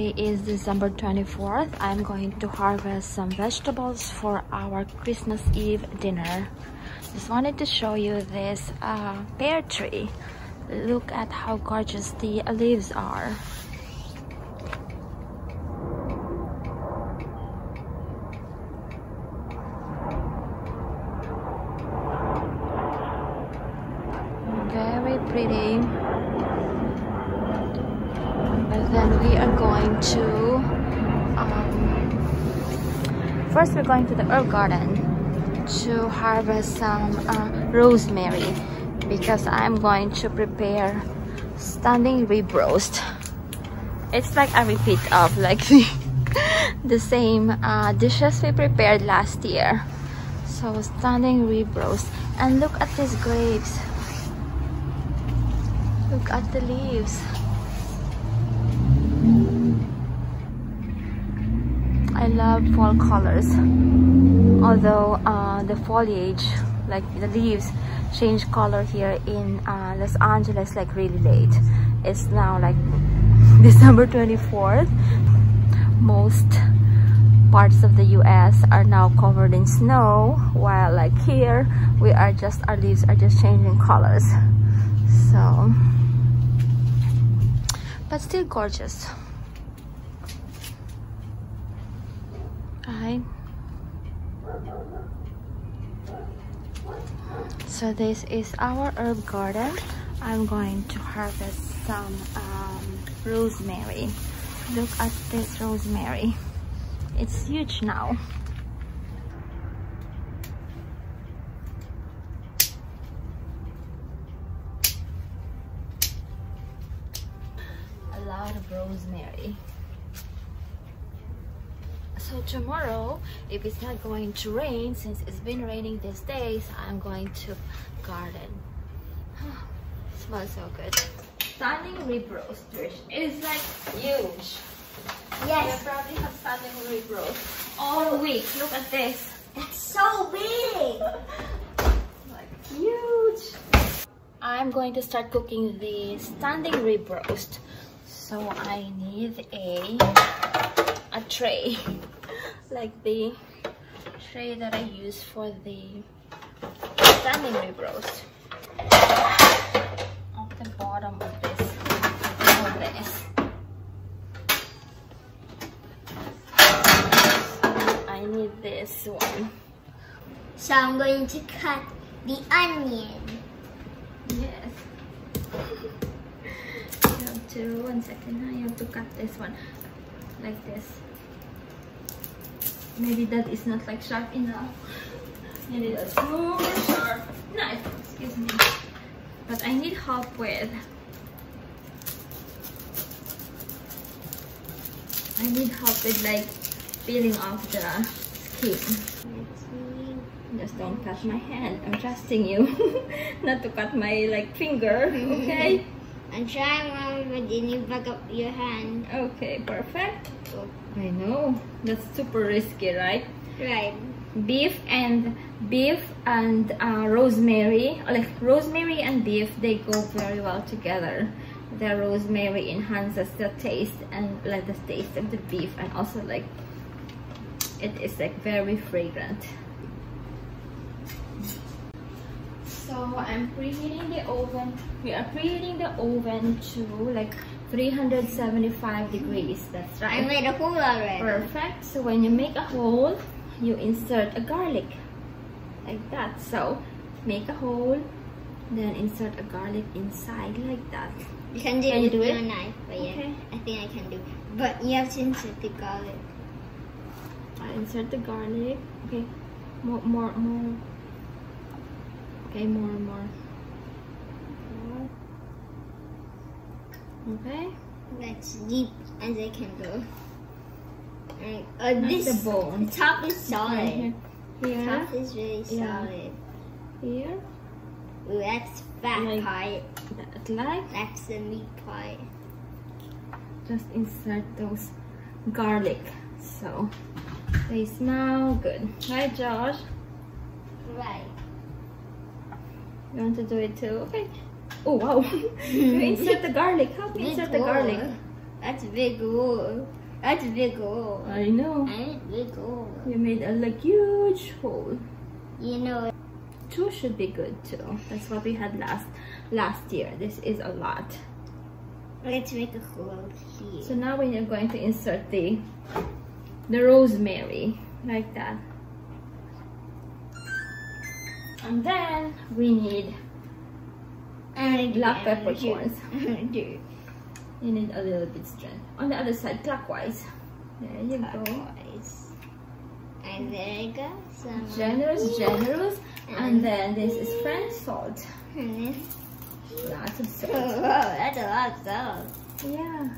Today is December 24th. I'm going to harvest some vegetables for our Christmas Eve dinner. Just wanted to show you this pear tree. Look at how gorgeous the leaves are. Very pretty. And then we are going to first we're going to the herb garden to harvest some rosemary, because I'm going to prepare standing rib roast. It's like a repeat of like the same dishes we prepared last year. So standing rib roast. And look at these grapes. Look at the leaves. I love fall colors, although the foliage, like the leaves, change color here in Los Angeles like really late. It's now like December 24th. Most parts of the US are now covered in snow, while like here we are just, our leaves are just changing colors. So, but still gorgeous. Right. So this is our herb garden. I'm going to harvest some rosemary. Look at this rosemary. It's huge now. A lot of rosemary. So tomorrow, if it's not going to rain, since it's been raining these days, I'm going to garden. Smells so good. Standing rib roast, Trish. It's like huge. Yes. You probably have standing rib roast all week. Look at this. That's so big. Like huge. I'm going to start cooking the standing rib roast. So I need a tray. Like the tray that I use for the standing rib roast. At the bottom of this, I need this one. So I'm going to cut the onion. Yes. You have to, one second, now you have to cut this one like this. Maybe that is not like sharp enough. You need a super sharp knife, excuse me. But I need help with. I need help with like peeling off the skin. Just don't cut my hand. I'm trusting you not to cut my like finger. Okay. I'm trying, Mommy, but then you back up your hand. Okay, perfect. I know that's super risky, right? Right. Beef and rosemary, like rosemary and beef, they go very well together. The rosemary enhances the taste and like the taste of the beef, and also like it is like very fragrant. So I'm preheating the oven. We are preheating the oven to like 375 degrees. That's right. I made a hole already. Perfect. So when you make a hole, you insert a garlic like that. So make a hole, then insert a garlic inside like that. You can do Can it you do with it? a knife, but Okay. yeah, I think I can do it. But you have to insert the garlic. I insert the garlic. Okay, more. Okay, more. Okay. That's deep as I can go. And Not the bone. The top is solid. Here. The top is really Yeah. solid. Here. Ooh, that's fat Like part. that, like. That's the meat part. Just insert those garlic so they smell good. Right, Josh? Right. You want to do it too? Okay. Oh wow. You insert the garlic. Help me insert the garlic. That's big hole. That's big hole. I know. And big hole. You made a like huge hole. You know. 2 should be good too. That's what we had last year. This is a lot. Let's make a hole here. So now we are going to insert the rosemary like that. And then we need black peppercorns. You need a little bit strength. On the other side, clockwise. There you go. And there you go. Some Generous. And then this is French salt. Lots of salt. Oh, that's a lot of salt. Yeah.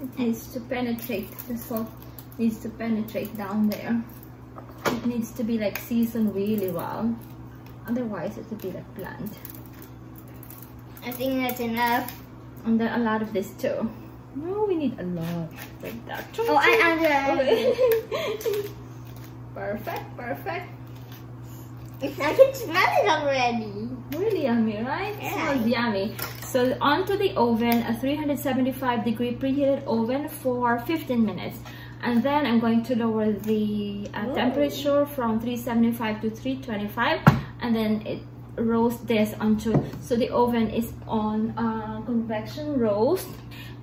It needs to penetrate. The salt needs to penetrate down there. It needs to be like seasoned really well. Otherwise it will be like bland. I think that's enough. And then a lot of this too. No, we need a lot like that. Oh, I Perfect. I can smell it already. Really yummy, right? Yeah. Smells yummy. So onto the oven, a 375-degree preheated oven for 15 minutes. And then I'm going to lower the temperature from 375 to 325. And then it roast this onto, so the oven is on convection roast.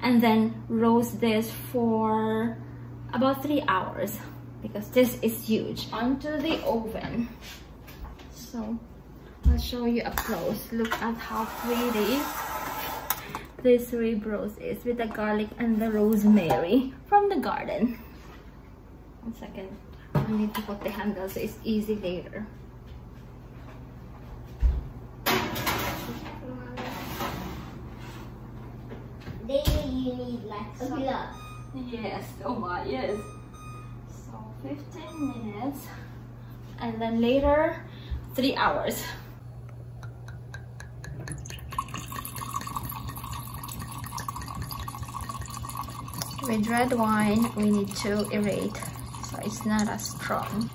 And then roast this for about 3 hours. Because this is huge. Onto the oven. So I'll show you up close. Look at how pretty this rib roast is with the garlic and the rosemary from the garden. 1 second. I need to put the handle so it's easy later. Later you need like some love. Yes, oh my, yes. So 15 minutes. And then later 3 hours. With red wine, we need to aerate, so it's not as strong.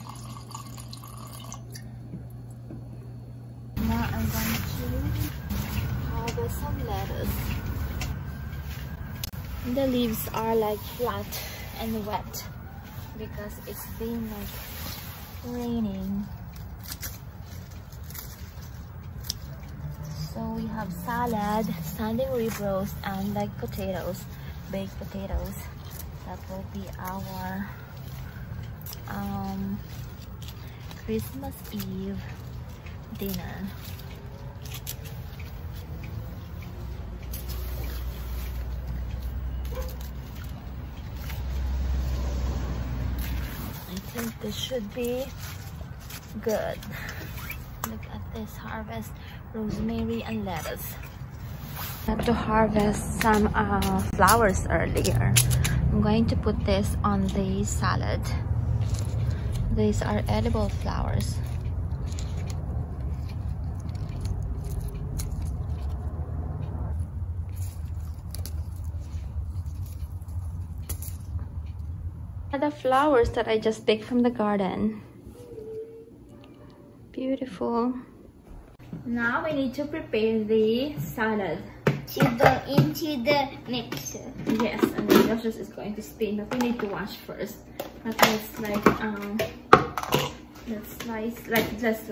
Now I'm going to harvest some lettuce. The leaves are like flat and wet because it's been like raining. So we have salad, standing rib roast, and like potatoes, baked potatoes. That will be our Christmas Eve dinner. I think this should be good. Look at this harvest. Rosemary and lettuce. I had to harvest some flowers earlier. I'm going to put this on the salad. These are edible flowers. The flowers that I just picked from the garden. Beautiful. Now we need to prepare the salad. To go into the mixer. Yes, and then Josh is going to spin, but we need to wash first. But let's like let's slice, let's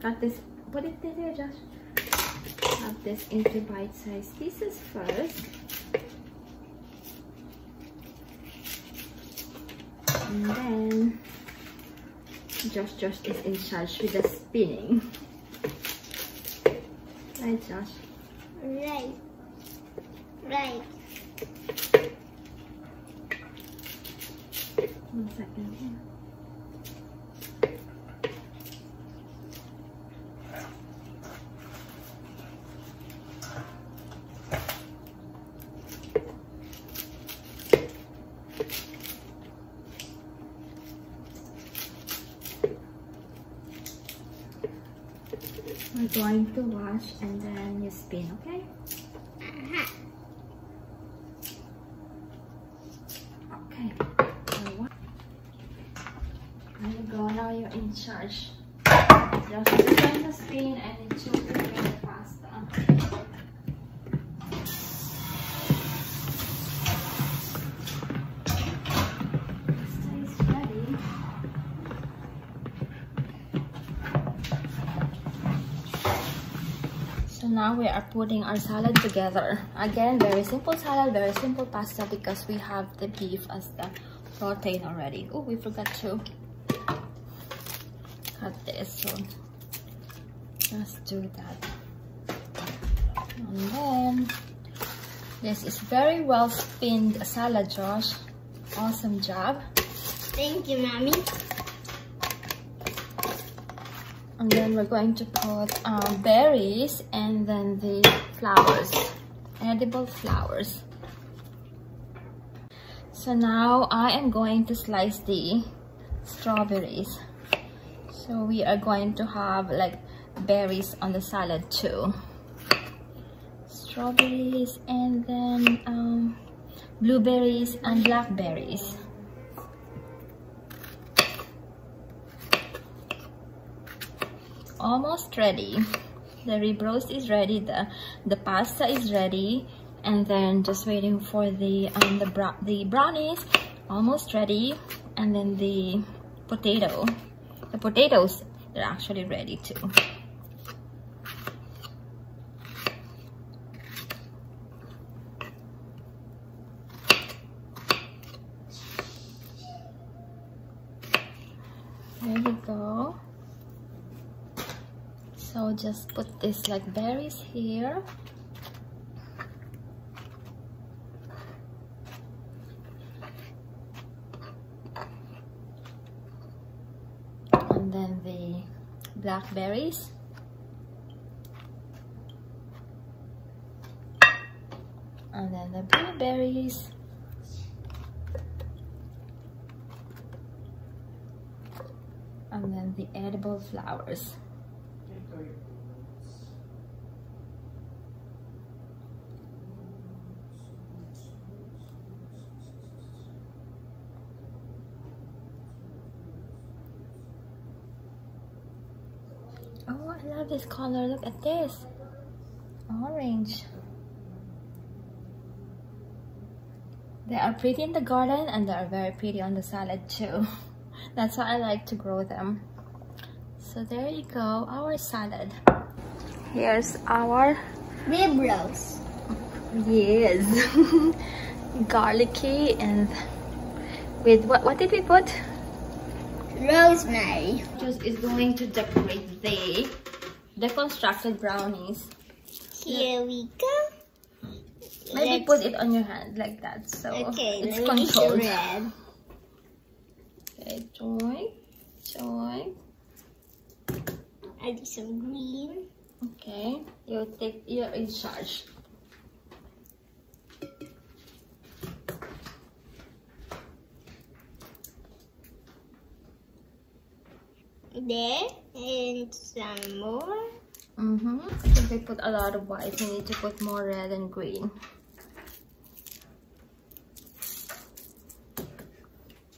cut this. Put it there, Josh. Cut this into bite-sized pieces first. And then Josh is in charge with the spinning. Right, Josh? Right. 1 second. We're going to wash and then you spin, okay? Okay. There you go, now you're in charge. Just turn the spin and it should prepare the pasta. now we are putting our salad together. Again, very simple salad, very simple pasta because we have the beef as the protein already. Oh, we forgot to cut this, so just do that. And then this is very well spinned salad, Josh. Awesome job. Thank you, Mommy. And then we're going to put berries and then the flowers, edible flowers. So now I am going to slice the strawberries. So we are going to have like berries on the salad too. Strawberries and then blueberries and blackberries. Almost ready. The rib roast is ready, the pasta is ready, and then just waiting for the brownies, almost ready, and then the potatoes, they're actually ready too. There you go. So just put this like berries here. And then the blackberries. And then the blueberries. And then the edible flowers. Oh, I love this color. Look at this. Orange. They are pretty in the garden and they are very pretty on the salad too. That's why I like to grow them. So there you go, our salad. Here's our Rib roast. Yes. Garlicky and with what did we put? Rosemary. Just is going to decorate the deconstructed brownies. Here we go. Maybe put it on your hand like that, so okay, it's let me controlled. red. Okay, joy. I do some green. Okay, you're in charge. There, and some more. I think we put a lot of white. We need to put more red and green.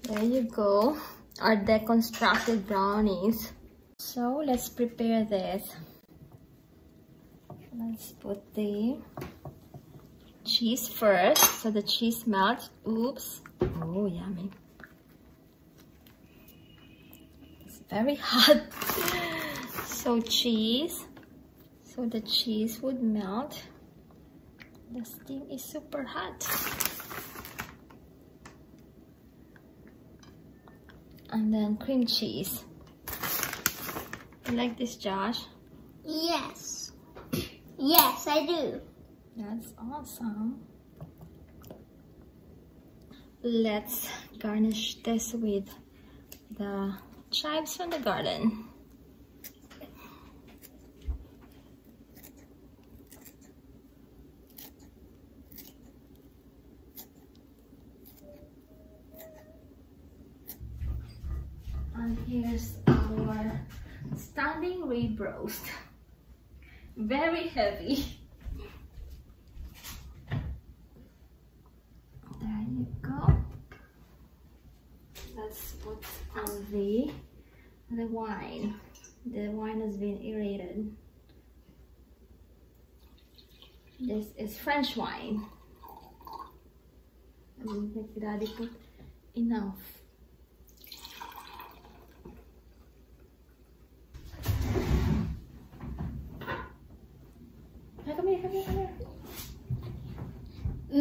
There you go, our deconstructed brownies. So let's prepare this. Let's put the cheese first, so the cheese melts. Oops. Oh, yummy. It's very hot. So cheese. So the cheese would melt. The steam is super hot. And then cream cheese. You like this, Josh? Yes. Yes, I do. That's awesome. Let's garnish this with the chives from the garden. And here's our standing rib roast. Very heavy. There you go. Let's put on the wine. The wine has been aerated. This is French wine. I think Daddy put enough.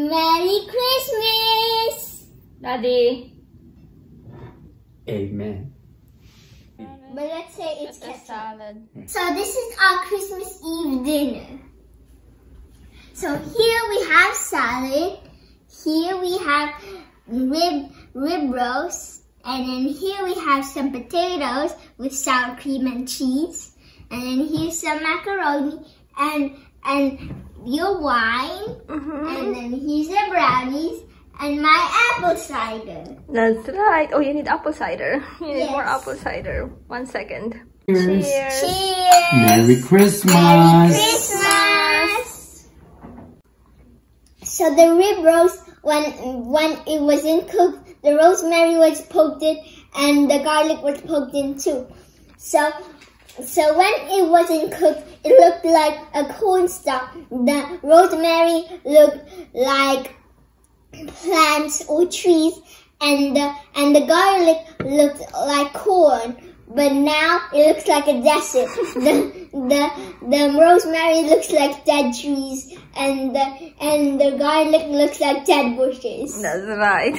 Merry Christmas! Daddy. Amen. But let's say it's A salad. So this is our Christmas Eve dinner. So here we have salad. Here we have rib roast. And then here we have some potatoes with sour cream and cheese. And then here's some macaroni and your wine. And then here's the brownies and my apple cider. That's right. Oh, you need apple cider. You need Yes. more apple cider. 1 second. Cheers. Cheers. Cheers! Merry Christmas. Merry Christmas! So the rib roast, when it wasn't cooked, the rosemary was poked in and the garlic was poked in too. So when it wasn't cooked, it looked like a cornstalk. The rosemary looked like plants or trees, and the garlic looked like corn. But now it looks like a desert. The rosemary looks like dead trees, and the garlic looks like dead bushes. That's right.